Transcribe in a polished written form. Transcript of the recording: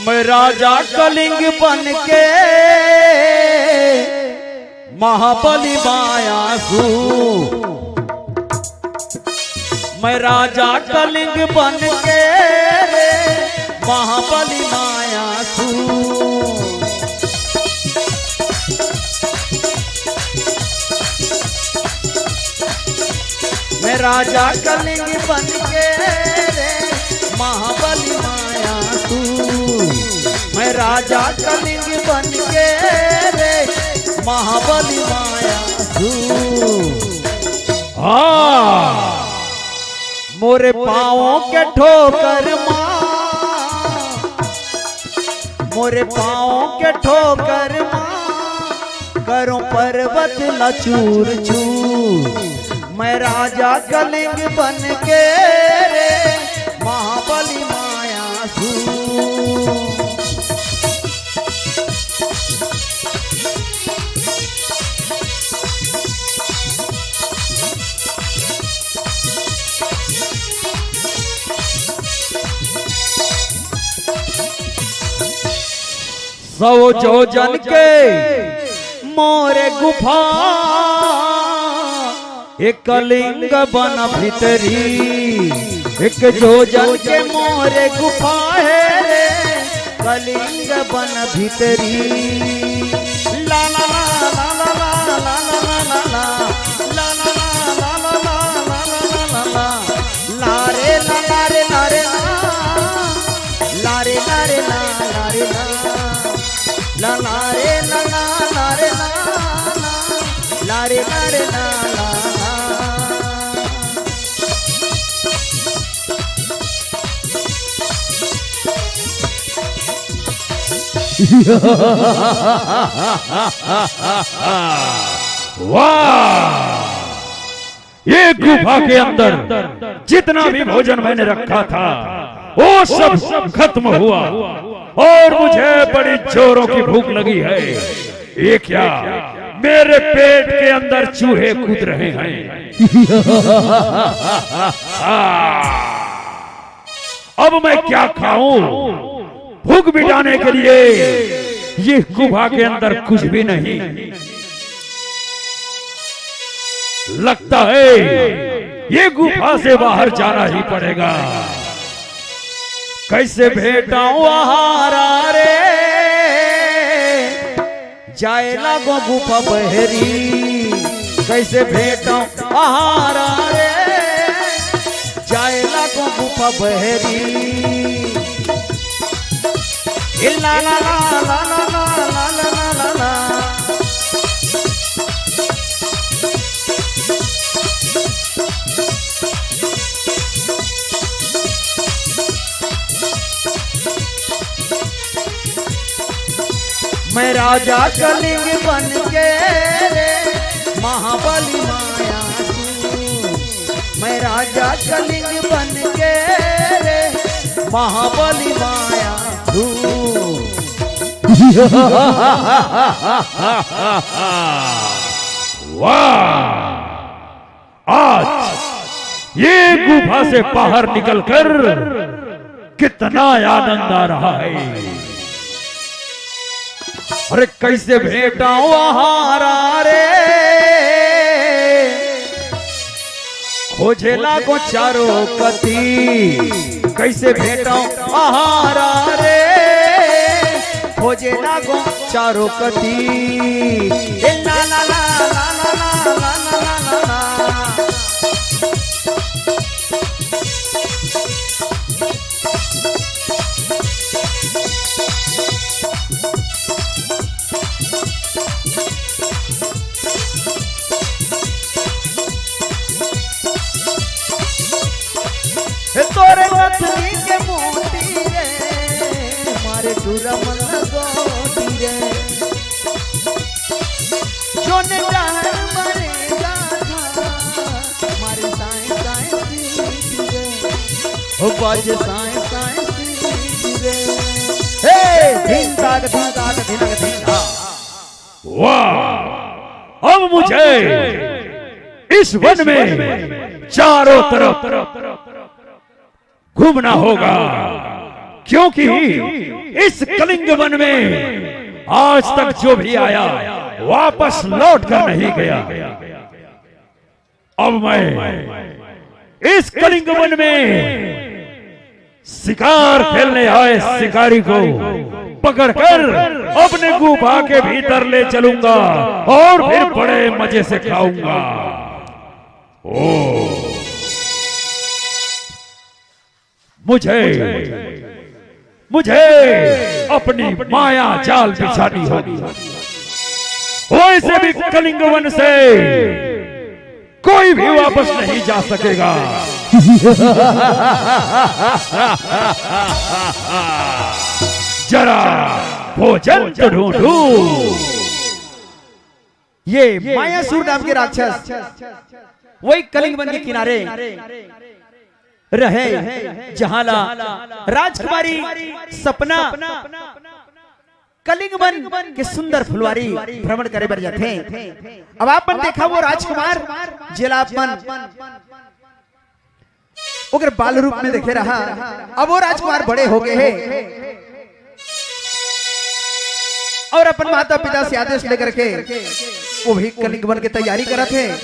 मैं राजा कलिंग बन के महाबली मायासु, मैं राजा कलिंग बन के महाबली मायासु। मैं राजा कलिंग बन के महाबली मायासु, मैं राजा कलिंग बन के महाबली मायासु। मोरे पाँवों के ठोकर माँ, मोरे पाँवों के ठोकर माँ, करूं पर्वत लचूर चूर। मैं राजा कलिंग बन के महाबली मायासु। सौ जोजन के मोरे गुफा, एक कलिंग बन भीतरी, एक जोजन के मोरे गुफा है रे कलिंग बन भीतरी। ला ला ला ला ला ला ला ला ला ला ला ला ला ला रे ला ला रे ला रे ला रे ला रे ला ला रे ला ला ला रे ला ला ला रे ला ला रे ला रे ला ला। वाह! ये गुफा के अंदर जितना भी भोजन मैंने रखा था वो सब खत्म हुआ और मुझे बड़ी जोरों की भूख लगी है। ये क्या, मेरे पेट के अंदर चूहे कूद रहे हैं। अब मैं क्या खाऊं? भूख मिटाने के लिए ये गुफा के अंदर कुछ भी नहीं। लगता है ये गुफा से बाहर जाना ही पड़ेगा। कैसे भेटाऊं आहारा रे, जाए लागो गुफा बहरी। कैसे भेटाऊं आहारा रे, जाए लागो गुफा बहरी। ला ला ला ला ला ला ला ला ला। मैं राजा कलिंग बन के महाबली मायासु, मैं राजा कलिंग बन के महाबली मायासु। वाह! आज ये गुफा से बाहर निकलकर कितना आनंद आ रहा है। अरे कैसे भेटाऊं आहारा रे, खोजे लागो चारों कती। कैसे भेटाऊं आहारा रे, खोजे लागो चारों कती। ला ला ला ला ला ला ला ला ला ला। तोरे नथनी के मोती रे, मारे डूरा मन गोटी रे। जोने डहर मरेगा मारे साए साए सीटी रे, ओ बाजे साए साए सीटी रे। हे धीन ताक धीन। वाह! अब मुझे इस वन में चारों तरफ घूमना होगा, क्योंकि इस कलिंग वन में आज तक जो भी आया वापस लौट कर नहीं गया। अब मैं इस कलिंग वन में शिकार खेलने आए शिकारी को पकड़कर अपने गुफा के भीतर ले चलूंगा और फिर बड़े मजे से खाऊंगा। ओ मुझे अपनी माया जाल बिछानी होगी। वैसे भी कलिंग वन से कोई भी वापस नहीं जा सकेगा। जरा भोजन तो ढूंढू। ये मायासुर नाम के राक्षस वही कलिंग वन के किनारे रहे, जहां राजकुमारी सपना कलिंग वन के सुंदर फुलवारी भ्रमण करे बर जाते। अब आपन देखा वो राजकुमार जेलापन अगर बाल रूप में देखे रहा, अब वो राजकुमार बड़े हो गए हैं और अपन माता पिता से आदेश लेकर के वो भी कलिंग वन की तैयारी करते हैं।